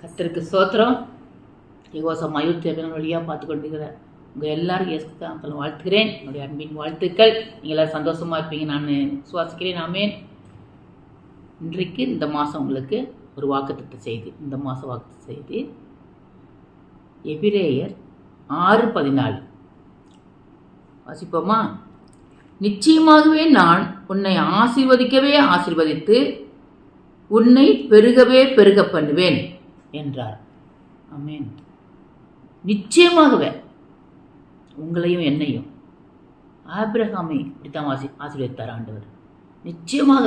கர்த்தருக்கு ஸ்தோத்திரம். யோசம் அயுத்தேவன் வழியாக பார்த்து கொண்டிருக்கிற உங்கள் எல்லாரும் இயேசுதான் வாழ்த்துக்கிறேன். என்னுடைய அன்பின் வாழ்த்துக்கள். நீங்கள் எல்லோரும் சந்தோஷமாக இருப்பீங்க நான் விசுவாசிக்கிறேன். ஆமேன். இன்றைக்கு இந்த மாதம் உங்களுக்கு ஒரு வாக்குத்தத்த செய்தி. இந்த மாதம் வாக்குத்தத்த செய்தி எபிரேயர் 6:14 வாசிப்போமா? நிச்சயமாகவே நான் உன்னை ஆசீர்வதிக்கவே ஆசீர்வதித்து உன்னை பெருகவே பெருக பண்ணுவேன் என்றார். ஆமென். நிச்சயமாகவே உங்களையும் என்னையும் ஆபிரகாமை இப்படித்தான் ஆசீர்வதித்தார் ஆண்டவர். நிச்சயமாக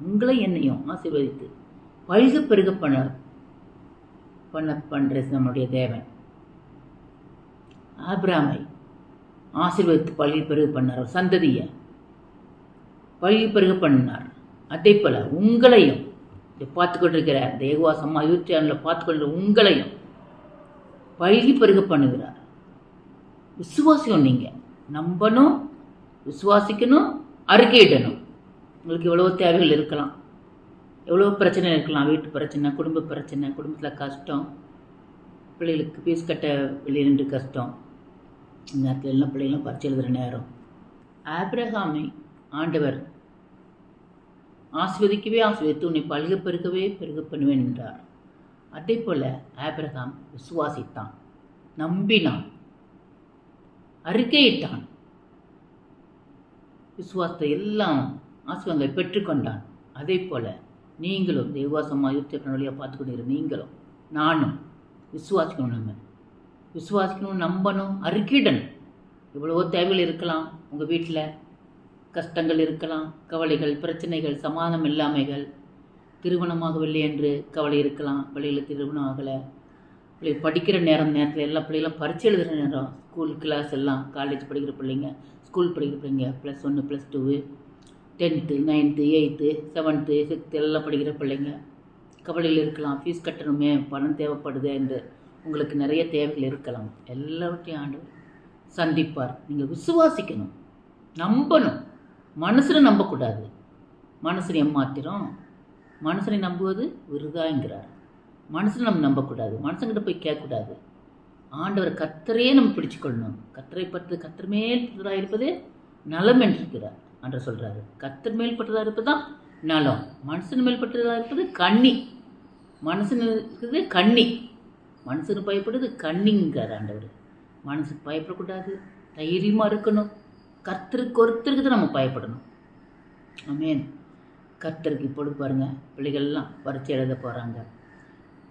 உங்களை என்னையும் ஆசீர்வதித்து பல்க பெருக பண்ற நம்முடைய தேவன். ஆபிரகாமை ஆசீர்வதித்து பல்கி பெருக பண்ணார். சந்ததியை பல்கி பெருக பண்ணினார். அதே போல உங்களையும் பார்த்து கொண்டிருக்கிற இந்த யெகோவா யூடியூப்ல பார்த்து கொண்டிருக்கிற உங்களையும் பல்கி பெருக பண்ணுகிறார். விசுவாசியும் நீங்கள் நம்பணும், விசுவாசிக்கணும், அறிக்கையிடணும். உங்களுக்கு எவ்வளோ தேவைகள் இருக்கலாம், எவ்வளோ பிரச்சனை இருக்கலாம். வீட்டு பிரச்சனை, குடும்ப பிரச்சனை, குடும்பத்தில் கஷ்டம், பிள்ளைகளுக்கு ஃபீஸ் கட்ட வெளியே நின்று கஷ்டம். இந்த நேரத்தில் எல்லாம் பிள்ளைகளும் பரிச்சை எழுதுகிற நேரம். ஆபிரகாமை ஆண்டவர் ஆசீர்வதிக்கவே ஆசீர்வதித்து உன்னை பல்க பெருகவே பெருக பண்ணுவேன் என்றார். அதே போல் ஆபிரகாம் விசுவாசித்தான், நம்பினான், அறிக்கையிட்டான். விசுவாசத்தை எல்லாம் ஆசீர்வாதங்களை பெற்றுக்கொண்டான். அதே போல் நீங்களும் யெகோவா யூடியூப் வழியாக பார்த்து கொண்டிருக்கிற நீங்களும் நானும் விசுவாசிக்கணும். நம்ம விசுவாசிக்கணும், நம்பணும், அறிக்கையிடணும். எவ்வளவோ தேவைகள் இருக்கலாம். உங்கள் வீட்டில் கஷ்டங்கள் இருக்கலாம், கவலைகள், பிரச்சனைகள், சமாதானம் இல்லாமைகள், திருமணமாகவில்லை என்று கவலை இருக்கலாம். பிள்ளைகளை திருமணம் ஆகலை, பிள்ளை படிக்கிற நேரத்தில் எல்லா பிள்ளைகளும் பரிச்சை எழுதுகிற நேரம், ஸ்கூல் கிளாஸ் எல்லாம், காலேஜ் படிக்கிற பிள்ளைங்க, ஸ்கூல் படிக்கிற பிள்ளைங்க, +1 +2 10th 9th 8th 7th 6th எல்லாம் படிக்கிற பிள்ளைங்க கவலையில் இருக்கலாம். ஃபீஸ் கட்டணுமே, பணம் தேவைப்படுது என்று உங்களுக்கு நிறைய தேவைகள் இருக்கலாம். எல்லாவற்றையும் ஆண்டவர் சந்திப்பார். நீங்கள் விசுவாசிக்கணும், நம்பணும். மனுஷனை நம்பக்கூடாது. மனுஷனை ஏமாத்திரம். மனுஷனை நம்புவது விருதாங்கிறார். மனுஷனை நம்ம நம்பக்கூடாது. மனுஷங்கிட்ட போய் கேட்கக்கூடாது. ஆண்டவர் கர்த்தரையே நம்ம பிடிச்சுக்கொள்ளணும். கர்த்தரை பற்றி கர்த்தர் மேல் பற்றதாக இருப்பது நலம் என்றிருக்கிறார் ஆண்டவர் சொல்கிறாரு. கர்த்தர் மேல் பற்றதாக இருப்பது தான் நலம். மனுஷன் மேல் பற்றதாக இருப்பது கண்ணி. மனுஷன் இருக்குது கண்ணி. மனுஷனுக்கு பயப்படுறது கண்ணிங்கிறார் ஆண்டவர். மனுஷனுக்கு பயப்படக்கூடாது, தைரியமாக இருக்கணும். கர்த்தருக்கு ஒருத்தருக்கு தான் நம்ம பயப்படணும். ஆமென். கர்த்தருக்கு இப்பொழுது பாருங்கள், பிள்ளைகள்லாம் பரிச்சை எழுத போகிறாங்க.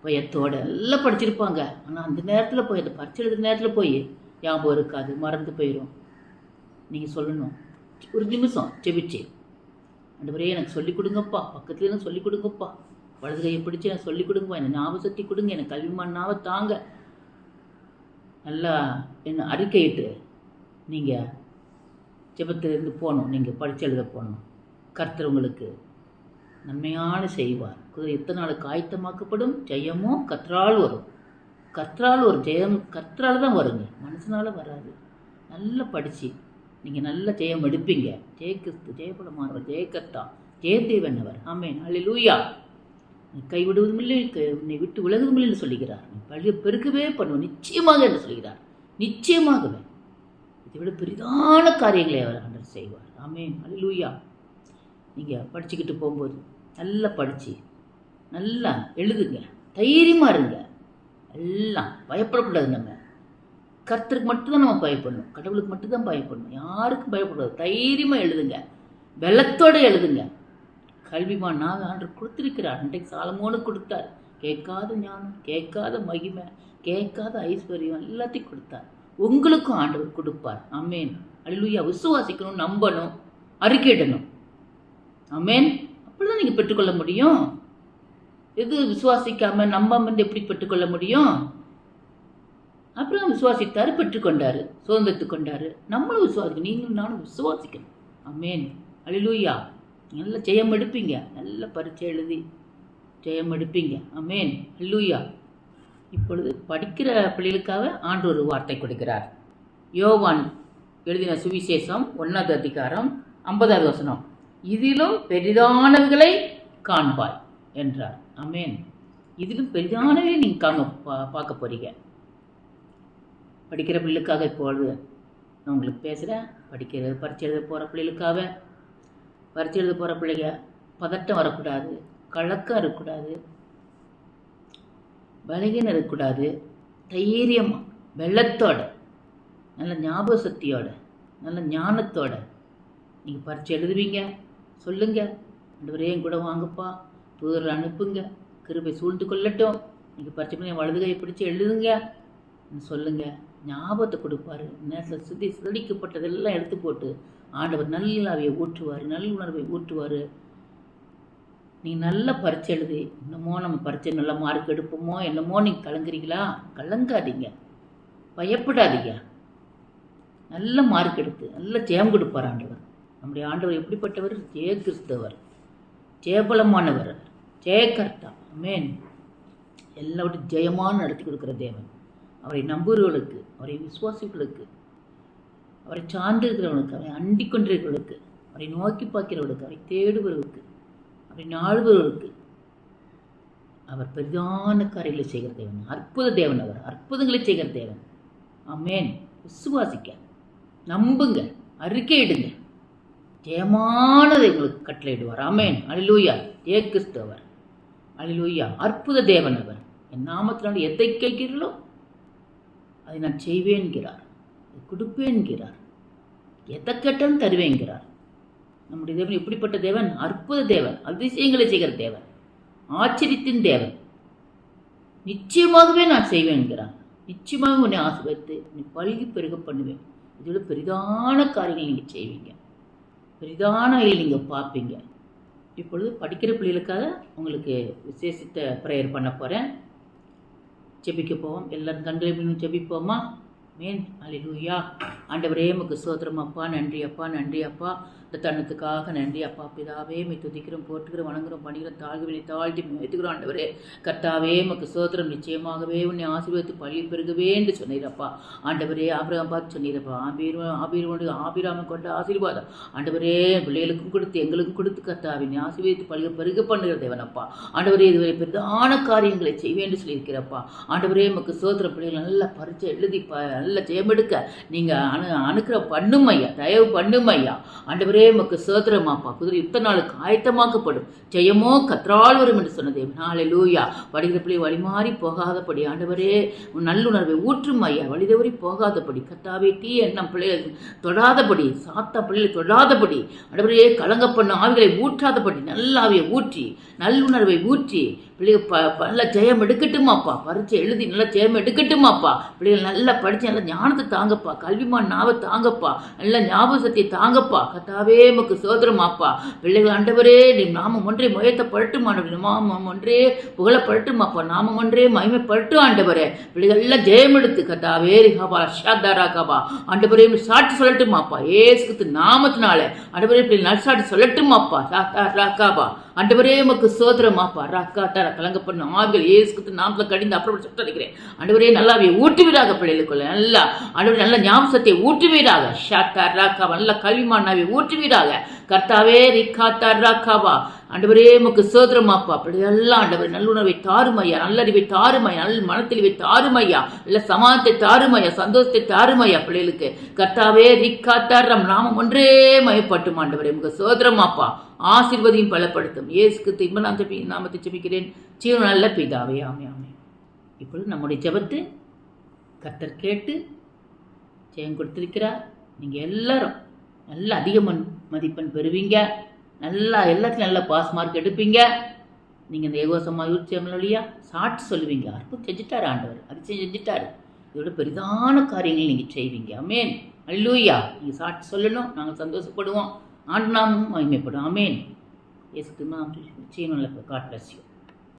பயத்தோடு எல்லாம் படிச்சிருப்பாங்க. ஆனால் அந்த நேரத்தில் போய் அந்த பரிச்சை எழுதுகிற நேரத்தில் போய் ஞாபகம் இருக்காது, மறந்து போயிடும். நீங்கள் சொல்லணும், ஒரு நிமிஷம் செபிச்சு, ஆண்டவரே எனக்கு சொல்லிக் கொடுங்கப்பா, பக்கத்துல எனக்கு சொல்லிக் கொடுங்கப்பா, வலது கையை பிடிச்சி எனக்கு சொல்லிக் கொடுங்கப்பா, எனக்கு ஞாபக சக்தி கொடுங்க, எனக்கு கல்விமானாவை தாங்க. நல்லா என்ன அறிக்கையிட்டு நீங்கள் ஜெபத்திலிருந்து போகணும். நீங்கள் படித்து எழுத போகணும். கர்த்தர் உங்களுக்கு நன்மையான செய்வார். குதிரை எத்தனை நாளுக்கு ஆயத்தமாக்கப்படும், ஜெயமோ கர்த்தரால் வரும். கர்த்தரால் ஒரு ஜெயம் கர்த்தரால் தான் வருங்க, மனுஷனால் வராது. நல்லா படித்து நீங்கள் நல்ல ஜெயம் எடுப்பீங்க. ஜெயகிறிஸ்து, ஜெயபலமானவர், ஜெயகர்த்தா, ஜெயதேவன் அவர். ஆமென். அல்லேலூயா. கைவிடுவதும் இல்லை, உன்னை விட்டு விலகுவதும் இல்லை என்று சொல்லுகிறார். நீ பழிய பெருக்கவே பண்ணுவோம் நிச்சயமாக என்று சொல்கிறார். நிச்சயமாகவே இதை விட பெரிதான காரியங்களை அவர் ஆண்டவர் செய்வார். ஆமென். அல்லேலூயா. நீங்கள் படிச்சுக்கிட்டு போகும்போது நல்லா படித்து நல்லா எழுதுங்க, தைரியமாக இருங்க. எல்லாம் பயப்படக்கூடாது. நம்ம கர்த்தருக்கு மட்டும்தான் நம்ம பயப்படணும், கடவுளுக்கு மட்டும்தான் பயப்படணும், யாருக்கும் பயப்படாது. தைரியமாக எழுதுங்க, வெள்ளத்தோடு எழுதுங்க. கல்விமான் நான் ஆண்டவர் கொடுத்துருக்கிறார். அன்றைக்கு சாலமோனுக்கு கொடுத்தார். கேட்காத ஞானம், கேட்காத மகிமை, கேட்காத ஐஸ்வர்யம் எல்லாத்தையும் கொடுத்தார். உங்களுக்கும் ஆண்டவர் கொடுப்பார். ஆமென். அல்லேலூயா. விசுவாசிக்கணும், நம்பணும், அறிக்கையிடணும். ஆமென். அப்படிதான் நீங்கள் பெற்றுக்கொள்ள முடியும். எது விசுவாசிக்காம நம்பாமல் எப்படி பெற்றுக்கொள்ள முடியும்? அப்புறம் விசுவாசித்தார், பெற்றுக்கொண்டார், சுதந்திரத்து கொண்டார். நம்மளும் விசுவாசிக்கணும். நீங்களும் நானும் விசுவாசிக்கணும். ஆமென். அல்லேலூயா. நல்ல ஜெயம் எடுப்பீங்க. நல்ல பரீட்சை எழுதி ஜெயம் எடுப்பீங்க. ஆமென். அல்லேலூயா. இப்பொழுது படிக்கிற பிள்ளைகளுக்காக ஆண்டவர் ஒரு வார்த்தை கொடுக்கிறார். யோவான் எழுதின சுவிசேஷம் 1வது அதிகாரம் 50வது வசனம். இதிலும் பெரிதானவைகளை காண்பாய் என்றார். ஆமென். இதிலும் பெரிதானவே நீங்கள் பார்க்க போகிறீங்க. படிக்கிற பிள்ளைக்காக இப்பொழுது நான் உங்களுக்கு பேசுகிறேன். பரீட்சை எழுத போகிற பிள்ளைகளுக்காக. பரீட்சை எழுத போகிற பிள்ளைங்க பதட்டம் வரக்கூடாது, கலக்கம் இருக்கக்கூடாது, பலகீனம் இருக்கக்கூடாது. தைரியமாக வெள்ளத்தோட, நல்ல ஞாபக சக்தியோட, நல்ல ஞானத்தோட நீங்கள் பரீட்சை எழுதுவீங்க. சொல்லுங்கள், ஆண்டவரே என் கூட வாங்கப்பா, தூதரை அனுப்புங்க, கிருபை சூழ்ந்து கொள்ளட்டும், நீங்கள் பரீட்சை பண்ணி வலதுகையை பிடிச்சி எழுதுங்க சொல்லுங்கள். ஞாபகத்தை கொடுப்பாரு. நேரத்தில் சிதறிக்கப்பட்டதெல்லாம் எடுத்து போட்டு ஆண்டவர் நல்லாவையை ஊற்றுவார், நல்லுணர்வை ஊற்றுவார். நீங்கள் நல்ல பரீட்சை எழுதி என்னமோ நம்ம பரீட்சை நல்ல மார்க் எடுப்போமோ என்னமோ நீங்கள் கலங்குறீங்களா? கலங்காதீங்க, பயப்படாதீங்க. நல்ல மார்க் எடுத்து நல்ல ஜெயம் கொடுப்பார் ஆண்டவர். நம்முடைய ஆண்டவர் எப்படிப்பட்டவர்? ஜெய கிறிஸ்தவர், ஜெயபலமானவர், ஜெயகர்த்தா. ஆமென். எல்லாவற்றையும் ஜெயமான நடத்தி கொடுக்குற தேவன். அவரை நம்புகிறவர்களுக்கு, அவரை விசுவாசிகளுக்கு, அவரை சார்ந்திருக்கிறவனுக்கு, அவரை அண்டிக் கொண்டிருக்கிறவர்களுக்கு, அவரை நோக்கி பார்க்கிறவர்களுக்கு, அவரை தேடுபவர்களுக்கு, அவரை நாடுபவர்களுக்கு அவர் பெரிதான காரியங்களை செய்கிற தேவன். அற்புத தேவன். அவர் அற்புதங்களை செய்கிற தேவன். ஆமென். விசுவாசிக்க, நம்புங்க, அறிக்கையிடுங்க, ஜெயமானதை உங்களுக்கு கட்டளையிடுவார். ஆமென். அல்லேலூயா. ஜெய கிறிஸ்தவர். அல்லேலூயா. அற்புத தேவன் அவர். என் நாமத்தினால் எதை கேட்கிறீர்களோ அதை நான் செய்வேன்கிறார், கொடுப்பேன்கிறார், எதை கேட்டாலும் தருவேன்கிறார். நம்முடைய தேவன் எப்படிப்பட்ட தேவன்? அற்புத தேவன், அதிசயங்களை செய்கிற தேவன், ஆச்சரியத்தின் தேவன். நிச்சயமாகவே நான் செய்வேன்கிறார். நிச்சயமாக உன்னை ஆசீர்வதித்து உன்னை பல்கி பெருக பண்ணுவேன். இதோட பெரிதான காரியங்கள் நீங்கள் செய்வீங்க, பெரிதான வகையில் நீங்கள் பார்ப்பீங்க. இப்பொழுது படிக்கிற பிள்ளைகளுக்காக உங்களுக்கு விசேஷித்த ப்ரேயர் பண்ண போகிறேன். ஜெபிக்க போவோம். எல்லாரும் கண்களை ஜெபிப்போமா? மேன். அல்லேலூயா. ஆண்டவரே உமக்கு ஸ்தோத்திரம் அப்பா. நன்றி அப்பா, நன்றி அப்பா. இந்த தருணத்துக்காக நன்றி அப்பா. பிதாவே உம்மை துதிக்கிறோம், போற்றுகிறோம், வணங்குகிறோம், பணிகிறோம், தாழ்வினை தாழ்த்தி வைத்துக்கிறோம். ஆண்டவரே கர்த்தாவே உமக்கு ஸ்தோத்திரம். நிச்சயமாகவே உன்னை ஆசீர்வதித்து பள்ளி பெருகவே என்று சொன்னீரப்பா. ஆண்டவரே ஆபிரகாம் பார்த்து சொன்னீரப்பா. ஆபிராமை கொண்ட ஆசீர்வாதம் ஆண்டவரே பிள்ளைகளுக்கும் கொடுத்து எங்களுக்கும் கொடுத்து கர்த்தாவே நீ ஆசீர்வதித்து பள்ளி பெருக பண்ணுகிற தேவனப்பா. ஆண்டவரே இதுவரை பெரிதான காரியங்களை செய்வேன் என்று சொல்லியிருக்கிறப்பா. ஆண்டவரே உமக்கு ஸ்தோத்திரம். பிள்ளைகள் நல்ல பரீட்சை எழுதி நல்ல ஜெயமெடுக்க நீங்கள் அனுக்கிற பண்ணும் ஐயா, தயவு பண்ணும் ஐயா. ஆண்டவரே உமக்கு ஸ்தோத்திரமாப்பா. குதிரை யுத்த நாளுக்கு ஆயத்தமாக்கப்படும், ஜெயமோ கர்த்தரால் வரும் என்று சொன்னதே. அல்லேலூயா. படிக்கிற பிள்ளை வழிமாறி போகாதபடி ஆண்டவரே உன் நல்லுணர்வை ஊற்றும் ஐயா. வழிதவறி போகாதபடி கர்த்தாவே தீ எண்ணம் பிள்ளைகள் தொடாதபடி, சாத்தா பிள்ளைகளை தொடாதபடி ஆண்டவரே கலங்க பண்ண ஆவிகளை ஊற்றாதபடி நல்ல ஆவியை ஊற்றி நல்லுணர்வை ஊற்றி பிள்ளைகள் நல்ல ஜெயம் எடுக்கட்டுமாப்பா. பரீட்சை எழுதி நல்லா ஜெயம் எடுக்கட்டுமாப்பா. பிள்ளைகள் நல்லா படித்து நல்ல ஞானத்தை தாங்கப்பா, கல்விமான் நாவை தாங்கப்பா, நல்ல ஞாபக சக்தியை தாங்கப்பா. கர்த்தாவே உமக்கு ஸ்தோத்திரமாப்பா. பிள்ளைகள் ஆண்டவரே நீ நாமம் ஒன்றே முயத்தப்படட்டும், நாமம் ஒன்றே புகழப்படட்டுமாப்பா, நாமம் ஒன்றே மகிமைப்படட்டும் ஆண்டவரே. பிள்ளைகள் எல்லாம் ஜெயம் எடுத்து கர்த்தாவே ரிஹாபா ஷாதாராகாபா ஆண்டவரே சாட்சி சொல்லட்டுமாப்பா. ஏசுக்கு நாமத்தினால ஆண்டவரே பிள்ளைகள் நல்சாட்சி சொல்லட்டுமாப்பா. ராகாபா ஆண்டவரே உமக்கு ஸ்தோத்திரமாப்பா. ராக்காத்தா கலங்க பண்ண ஆவிகள் ஏசுக்கு நாமத்தில் கடிந்து அப்புறம் சுட்டடிக்கிறேன். ஆண்டவரே நல்லாவே ஊட்டுவீராக பிள்ளைகளுக்குள்ள நல்லா ஆண்டவரே நல்ல ஞாபகத்தை ஊட்டுவீராக. ஷாத்தா ராக்காவா நல்ல கல்விமானாவை ஊட்டுவீராக. கர்த்தாவே ரிக்காத்தா ராக்காவா ஆண்டவரே உமக்கு ஸ்தோத்திரமாப்பா. பிள்ளைகளெல்லாம் ஆண்டவரே நல்லுணர்வை தாருமையா, நல்லறிவை தாருமையா, நல்ல மனத்தெளிவை தாருமையா, நல்ல சமாதத்தை தாருமையா, சந்தோஷத்தை தாருமையா பிள்ளைகளுக்கு. கர்த்தாவே ரிக்காத்தாரம் நாமம் ஒன்றே மயப்பட்டும் ஆண்டவரே உமக்கு ஸ்தோத்திரமாப்பா. ஆசீர்வதியும் பலப்படுத்தும். இயேசுக்கு நாமத்தை ஜெபிக்கிறேன் ஜீவன் நல்ல பிதாவே. ஆமே ஆமே. இப்பொழுது நம்முடைய ஜெபத்தை கர்த்தர் கேட்டு ஜெயம் கொடுத்திருக்கிறார். நீங்கள் எல்லாரும் நல்ல அதிக மதிப்பெண் பெறுவீங்க. நல்லா எல்லாத்துலையும் நல்ல பாஸ் மார்க் எடுப்பீங்க. நீங்கள் இந்த ஏகோசமாக யூடியூப்லையா சாட்சி சொல்லுவீங்க. அற்புதம் செஞ்சுட்டாரு ஆண்டவர், அதிசயம் செஞ்சுட்டாரு. இதோட பெரிதான காரியங்கள் நீங்கள் செய்வீங்க. ஆமென். அல்லேலூயா. நீங்கள் சாட்சி சொல்லணும், நாங்கள் சந்தோஷப்படுவோம், ஆண்டு நாமும் மகிமைப்படும். ஆமென். இயேசுக்கு நாமம் ஜீவன் நல்ல. God bless you.